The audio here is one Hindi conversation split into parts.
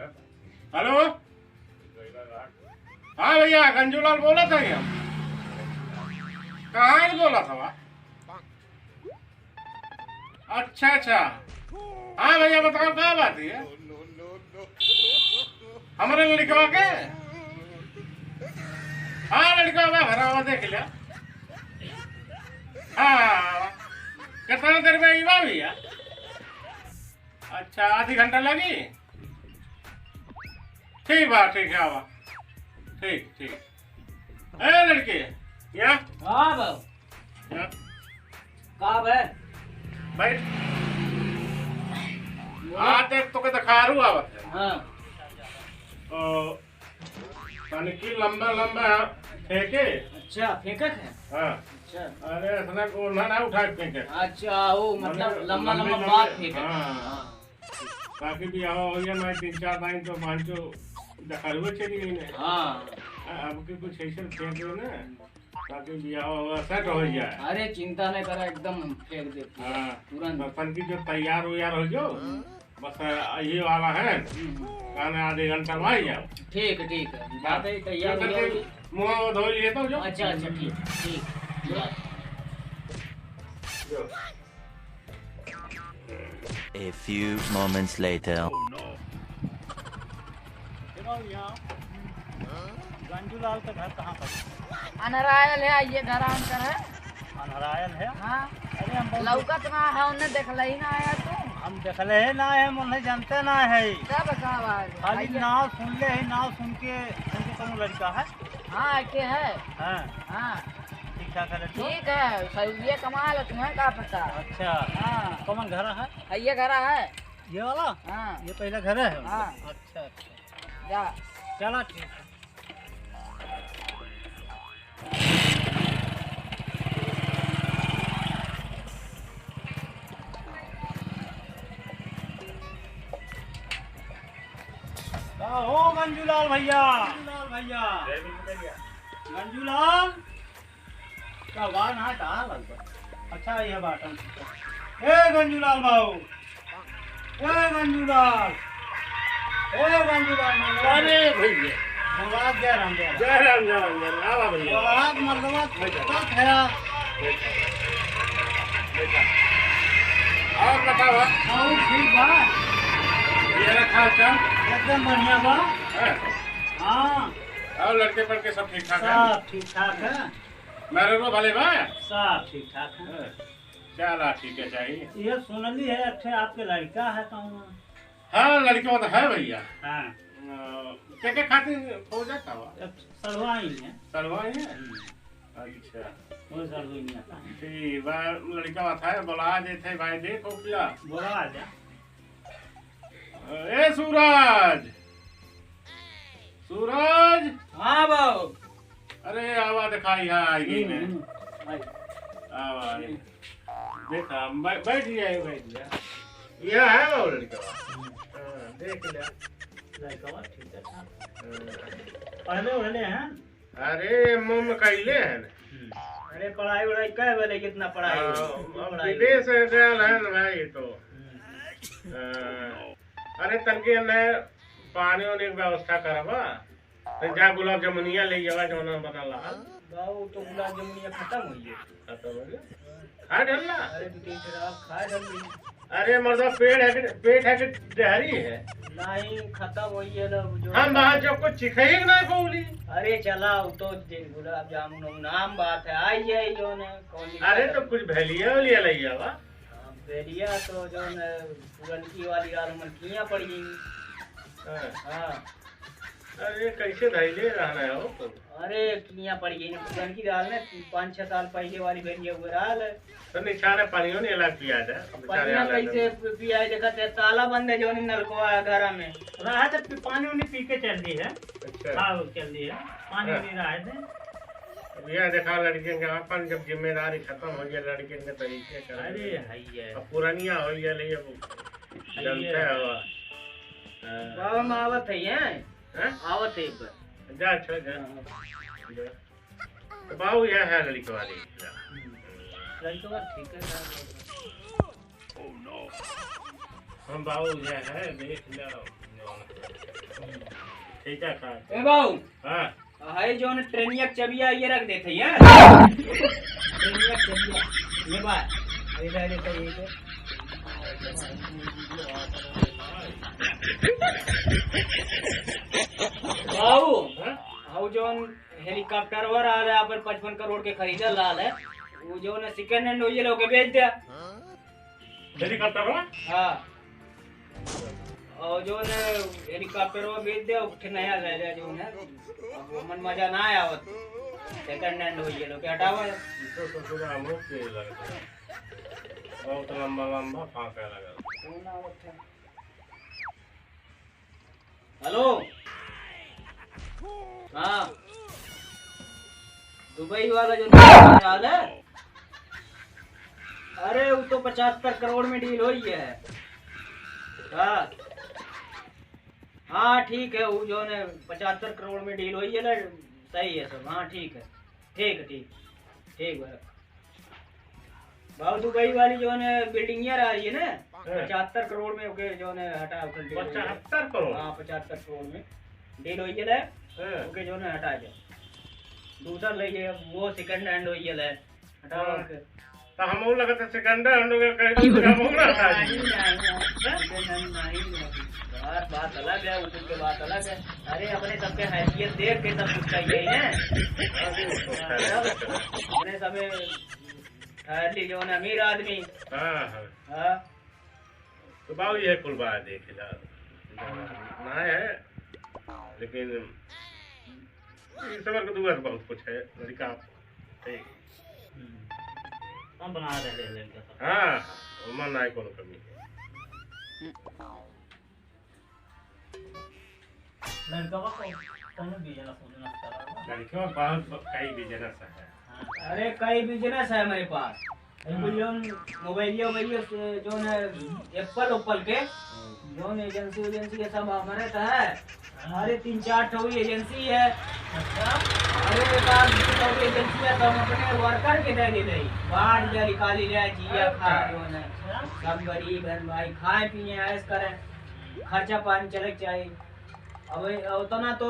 हेलो। हाँ भैया, गंजूलाल बोला था क्या? कहाँ से बोला था वहाँ? अच्छा अच्छा। हाँ भैया बताओ क्या बात है? हमारे लड़का के? हाँ लड़का का घर आवा देख लिया। हाँ कितना देर में आएगा भैया? अच्छा आधी घंटा लगी? ठीक बात, ठीक है आवा। ठीक ठीक। ए लड़के यहाँ। हाँ बाबू यहाँ कहाँ है भाई। हाँ देख तो कहते खारू आवत है। हाँ पानी की लंबा लंबा फेंके। अच्छा फेंकत है हाँ अच्छा अरे इतना को ना उठा के फेंके। अच्छा वो मतलब लंबा लंबा लंबे बात लंबे, फेंकत हाँ। बाकी भी आओ हो या मैं 3-4 दिन तो मान जो दखलवे चली गई ने। हाँ अब के कुछ ऐसे फेंक दो ना ताकि बियाह हुआ सेट हो जाए। अरे चिंता नहीं करा एकदम फेंक दे हाँ तुरंत बर्तन की जो तैयार उयार हो जो बस ये वाला है खाने आधे घंटा में आ जाओ। ठीक है बात है तैयार हो गया मुँह धो लिए तो जो। अच्छा अच्छा ठीक ठीक A few moments later. गंजूलाल का घर कहाँ पर? अनरायल है ये घर अंतर है। अनहरायल है। हाँ अरे हम बहुत लौकत ना है उन्हें देखला ही ना आया तू। हम देखले है ना है, उन्हें जानते ना है। सब का आवाज खाली नाव सुन ले है, नाव सुन के कौन लड़का है? हाँ के है। हाँ हाँ ठीक ठाक है लड़का। ठीक है सही कमाल तुम्हें का पता। अच्छा हाँ कौन घर है? ये घर है। ये वाला? हाँ ये पहला घर है। हाँ। अच्छा अच्छा जा चलो ठीक है। हो गंजूलाल भैया, गंजूलाल क्या बात ना डाल अच्छा ये बात ए गंजूलाल बाबू, ए गंजूलाल, अरे भैया धन्यवाद जय राम जय राम जय राम जय राम जय राम। आवा भैया धन्यवाद मर्दवा क्या खया और बताओ बहुत ठीक बा ये रखा था एकदम बढ़िया बा। है? हाँ और लड़के पड़के सब ठीक ठाक है? सब ठीक ठाक है, मेरे रो भले बा। सब ठीक ठाक है। चला ठीक है चाहिए। ये सुनली है अच्छे आपके लड़का है कहूँ। हाँ लड़के तो है भैया। हाँ क्या खातिर हो जाता हुआ सरवा ही है। सरवाई है। अच्छा वो सरवा ही आता है। ठीक बा लड़का था बोला देते भाई देखो क्या बोला आ जा। ए सूरज सूरज। हाँ बाबू अरे आवा दिखाई है आएगी ने भाई आवा देखा बैठ जाए ये है वो लड़का। देख ले लड़का ठीक है ठाक। पढ़ले उढ़ले हैं? अरे मुंह में कैले है अरे पढ़ाई वढ़ाई क्या बोले कितना पढ़ाई विदेश गया है ना भाई तो। अरे तनके ने पानी वानी की व्यवस्था करवा तो जा गुलाब जामुनिया ले जावा जो ना बना ला। बाबू तो गुलाब जामुनिया खत्म हुई है। खत्म हो गया खा डलना। अरे दो तीन शराब खा डाली। अरे मर्दा पेट है कि डहरी है? नहीं खत्म हुई है ना जो हम बाहर जब कुछ चिखेगी ना बोली। अरे चला तो गुलाब जामुन नाम बात है आई है जो ने कौन। अरे तो कुछ भैलिया वलिया ले जावा। बेरिया तो जो ने पुरनकी वाली गाल में किया पड़ी। हाँ अरे कैसे धैले रहना है वो तो। अरे किया पड़ गई ना पुरनकी दाल ने 5-6 साल पहले वाली बेरिया हुए रहल है। तो निशाने पानियों ने अलग किया था पनिया कैसे पिया देखा ते ताला बंद है जो नलको घर में रहा तो पानी उन्हें पी के चल दी है। अच्छा हाँ चल दी है पानी नहीं रहा थे। यह देखा लड़के का अपन जब जिम्मेदारी खत्म हो गया लड़के के तरीके कर। अरे है ये अब पुरानिया हो गया ले अब चलते है बाबा में आवत है ये हैं? आवत है जा अच्छा जा तो बाबू यह है लड़के वाली लड़का ठीक है हम बाबू यह है देख लो ठीक है खा। ए बाबू हाँ हाय जो ने ट्रेनिया चबिया ये रख देते हैं ट्रेनिया चबिया ये बात इधर देखो ये बाबू हाँ? हाउ जो हेलीकॉप्टर और आ रहा है पर 55 करोड़ के खरीदा लाल है वो जो ने सेकंड हैंड हो ये लोग बेच दिया। हेलीकॉप्टर हुआ? हाँ और जो ने हेलीकॉप्टर वो बेच दिया उठ नया ले लिया जो ने अब वो मन मजा ना आया वो सेकंड हैंड हो ये लोग हटावा है। तो पूरा हम लोग के लगा बहुत लंबा लंबा फांका लगा। हेलो हाँ दुबई वाला जो याद है अरे वो तो 75 करोड़ में डील हुई है। हाँ हाँ ठीक है वो जो है 75 करोड़ में डील हुई है ना सही है सब। हाँ ठीक है ठीक ठीक ठीक भाई भाव दुबई वाली जो है बिल्डिंग यार आ रही है ना 75 करोड़ में ओके जो है हटा 75 करोड़? हाँ 75 करोड़ में डील हुई है ओके जो है हटा जाए दूसरा ले जाए वो सेकंड हैंड हुई है हटाओ ओके। तो हम वो लगा था सेकंड हैंड हो गया कहीं तो हम हो रहा था। बात अलग है उनकी के बात अलग है। अरे अपने सबके हैसियत देख के सब कुछ चाहिए है अपने सबे ठहर जो ना अमीर आदमी। हाँ हाँ हाँ तो बाबू ये कुल बात देख ना है लेकिन इस समय को दूर बहुत कुछ है लड़का ठीक हम बना रहे हैं लड़का। हाँ उमर ना कोनो कमी लड़का को कौन बिजनेस करा लड़कियों बहुत कई बिजनेस है। अरे कई बिजनेस है मेरे पास मोबाइलियो जो है एप्पल उप्पल के जो एजेंसी ये सब हमारे है। अरे 3-4 ठो एजेंसी है। अरे एक आध एजेंसी है तो हम अपने वर्कर के दे दी बाढ़ जा निकाली जाए जिया खा जो है सब गरीब है भाई खाए पिए ऐश करें खर्चा पानी चले चाहिए। अब उतना तो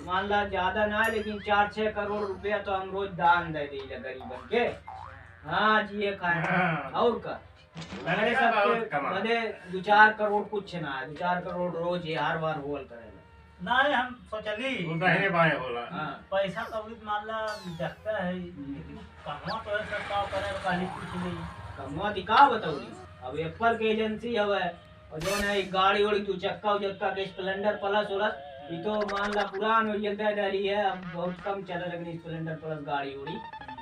मान ला ज्यादा ना है लेकिन 4-6 करोड़ रुपया तो हम रोज दान दे दी गरीबन के। हाँ जी खाए और का मेरे सबके मदे 2-4 करोड़ कुछ ना है 2-4 करोड़ रोज हर बार होल करे ना हम सोचली दाहिने बाएं होला। हाँ पैसा कभी मान ला देखता है लेकिन कहाँ तो ऐसा का करे कहीं कुछ नहीं कमवा दिखा बताऊंगी। अब एप्पल की एजेंसी है और जो है गाड़ी वाड़ी 2 चक्का उचक्का के स्प्लेंडर प्लस उलस ये तो मान ला पुरान डाली है अब बहुत कम चले लेकिन स्प्लेंडर प्लस गाड़ी उड़ी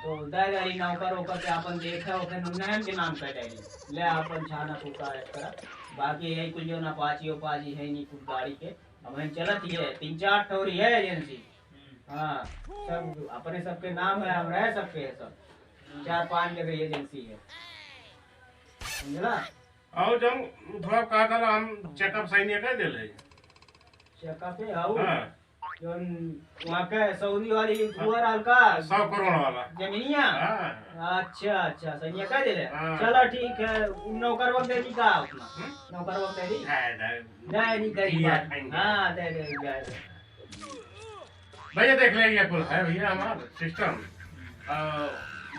तो डाली नौकर होकर के अपन देखा ओके नाम के नाम पे डाली ले अपन छाना फूका करा बाकी है कुछ जो ना पाची है नहीं कुछ गाड़ी के अब हम चलत ही है 3-4 ठोरी है एजेंसी। हाँ सब अपने सबके नाम है हम रह सकते हैं सब 4-5 जगह एजेंसी है समझला। और जब थोड़ा कहा था हम चेकअप सही नहीं कर दे चेकअप है आओ हाँ जो वहाँ के सऊदी वाली कुआर हल्का 100 करोड़ वाला जमीनिया। हाँ अच्छा सही है कह दे रहे हाँ। चलो ठीक है नौकर वक्त दे दी का अपना नौकर वक्त दे दी जाए नहीं करी हाँ दे भैया देख ले ये कुल है भैया हमारा सिस्टम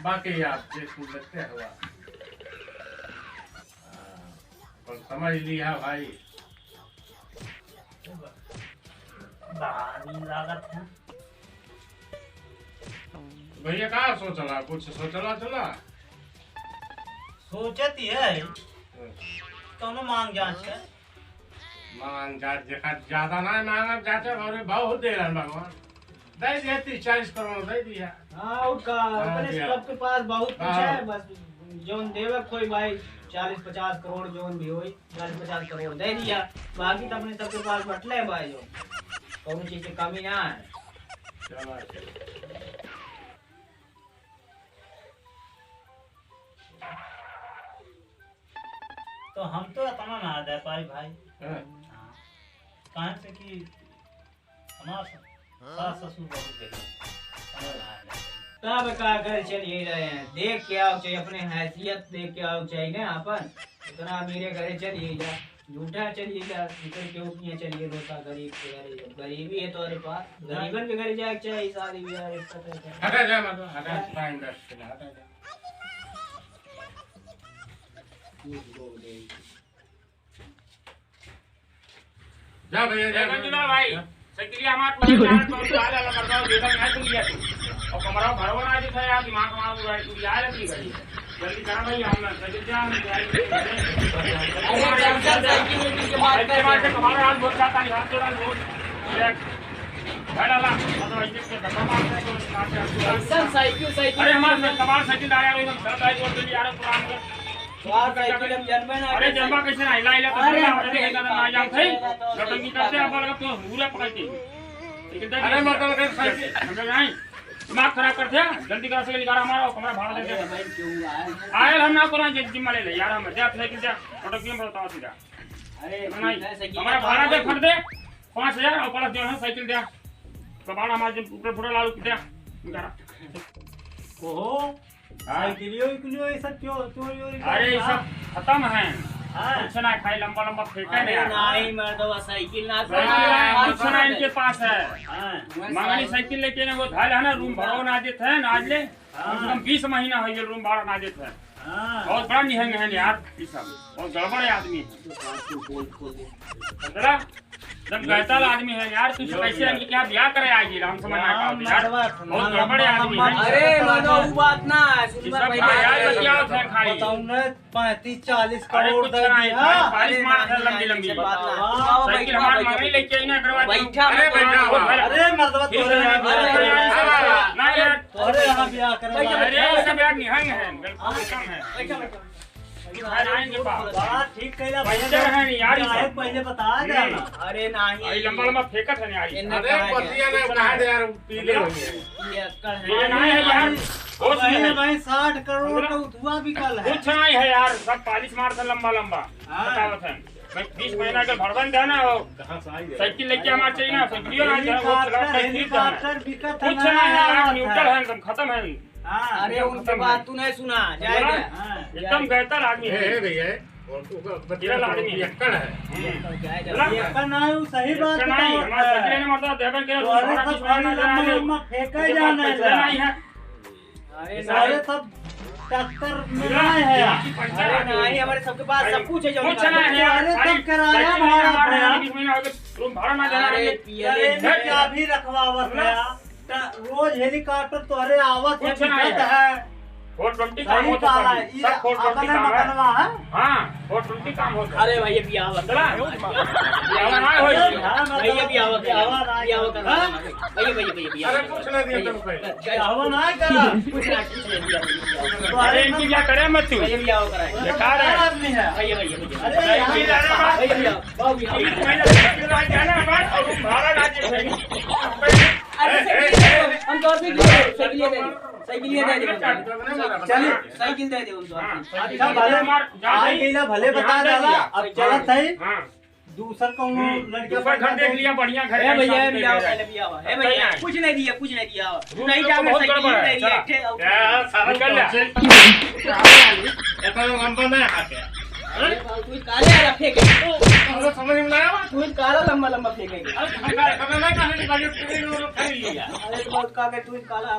बाकी आप देख सकते हैं और समझ लिया भाई भारी लागत है भैया कहाँ सोचला कुछ सोचला चला सोचत ही है कौनो मांग जांच है मांग जाट देखा ज्यादा ना मांगा जाते और बहुत दे रहा भगवान दे दिया 30-40 करोड़ दे दिया। हाँ उसका अपने दिया। सबके पास बहुत कुछ है हाँ। बस जोन देवे कोई भाई 40-50 करोड़ जोन भी हुई 40-50 करोड़ दे दिया बाकी तो अपने सबके पास बटले भाई जो कौन चीज की कमी ना है। चला तो हम तो इतना ना दे पाए भाई हाँ। कहाँ से कि हमारा सास ससुर बहुत देखे तब का कर चलिए रहे हैं देख के आओ चाहिए अपने हैसियत देख के आओ चाहिए ना अपन इतना मेरे घरे चलिए जा झूठा चलिए क्या निकल के उठिए चलिए रोता गरीब के घर गरीबी है तुम्हारे पास गरीबन के घर जाए चाहिए शादी ब्याह एक हटा जा मत हटा टाइम दस हटा जा जा भैया जा मंजुला भाई साइकिल हमारे पास यार तो वाला लगा दो देखा मैं तो लिया तू और कमरा भरवा आज था यार दिमाग मार तू यार की गई जल्दी करा भाई हम साइकिल जा हम अरे साइकिल के बात से हमारा हाथ बहुत जाता है हाथ जोड़ा बहुत भाड़ा ला मतलब ऐसे से धक्का मारता है तो सब साइकिल अरे हमारे कमाल साइकिल आ यार एकदम सर भाई बोल यार पुरान का स्वार साइकिल हम जन्मे ना अरे जन्मा कैसे ना हिला हिला तो अरे ना जा भाई लटंगी करते आप लगा तो पूरा पकड़ते लेकिन अरे मतलब के साइकिल समझ नहीं दिमाग खराब करते जल्दी करा से निकाल हमारा कमरा भाड़ा दे दे आए हम ना करो जिम्मा ले ले यार हम जा साइकिल जा ऑटो क्यों बताओ सीधा अरे नहीं हमारा भाड़ा दे फट दे 5000 और प्लस दे साइकिल दे कबाड़ हमारे ऊपर पूरा लालू दे निकाल ओहो साइकिलियो इकलियो ये सब क्यों चोरी अरे ये सब खत्म है कुछ ना खाई लंबा लंबा फेंका अरे नहीं नहीं मर्दवा साइकिल ना कुछ ना इनके पास है मंगनी साइकिल लेके ना वो धाल है ना रूम भाड़ा ना देते हैं ना आज ले कम से कम 20 महीना हो गया रूम भाड़ा ना देते हैं बहुत बड़ा निहंग है यार ये सब बहुत गड़बड़ आदमी है जब गैतल आदमी है यार तू कैसे इनके क्या ब्याह करे आएगी हम समझ ना पाते यार बहुत गड़बड़ आदमी है अरे मनो बात ना ये सब यार क्या होता है खाली बताऊं ना 35-40 अरे करोड़ कुछ दे नहीं दिया बारिश मार है लंबी लंबी साइकिल हमारे मंगनी लेके आई ना करवा बैठा अरे बैठा अरे मर्दवा तोरे ना यार अरे यहां ब्याह करे अरे ये सब यार निहंग है बिल्कुल कम है आएंगे बात ठीक कहला पैसे है नहीं यार चाहे पहले बता देना अरे नहीं आई लंबा लंबा फेंकत है यार अरे पतिया ने कहा दे यार पीले हुए ये नहीं है यार कुछ नहीं है भाई 60 करोड़ का धुआं भी कल है कुछ नहीं है यार सब पालिश मारता लंबा लंबा बतावत है मैं 20 महीना का भरवन था ना वो साइकिल लेके हमारे चाहिए ना साइकिल ना हेलीकॉप्टर बिकत कुछ नहीं है यार न्यूट्रल है एकदम खत्म है अरे उनके बात तू नहीं सुना जाएगा एकदम गैतल आदमी है है भैया गिरल आदमी है यक्कड़ है ये करना है सही बात नहीं हमारा साइकिल ने मतलब देवर के फेंका जाना नहीं है अरे सारे सब टक्कर में है अरे नहीं हमारे सबके पास सब कुछ है जो कुछ नहीं है यार अरे सब किराया भाड़ा 20 महीना हो गए रूम भाड़ा ना देना अरे अरे क्या भी रखवावत है रोज हेलीकॉप्टर तो अरे आवत है कुछ नहीं दिक्कत है 420 काम सही होता कहा है है सब 420 काम है मकनवा है हां 420 काम होता है अरे भाई ये बियाह चला ये ना होई भाई ये बियाह करा भैया बियाह अरे कुछ नहीं दिया तुम पहले हवा ना करा कुछ ना अरे इनकी क्या करे मत तू भैया बियाह कराए बेकार है आदमी है भैया अरे यहाँ भैया बियाह बाबू बियाह महीना जाना हमारा और भाड़ा ना दे अरे हम तो साइकिल दे दे चलिए साइकिल दे दे उनको अच्छा भले आज गईला भले बता डाला अब चलत है हां दूसर को लड़के ऊपर घर देख लिया बढ़िया घर है भैया बियाह है भैया कुछ नहीं दिया नहीं जाने साइकिल दे दिया यार सारा कर ले इतना लंबा नहीं हाथ है अरे तू काले वाला फेंके तो समझ में आया तू काला लंबा फेंकेगी अरे नहीं कहने वाली पूरी लोग खरीद लिया अरे बहुत काले तू काला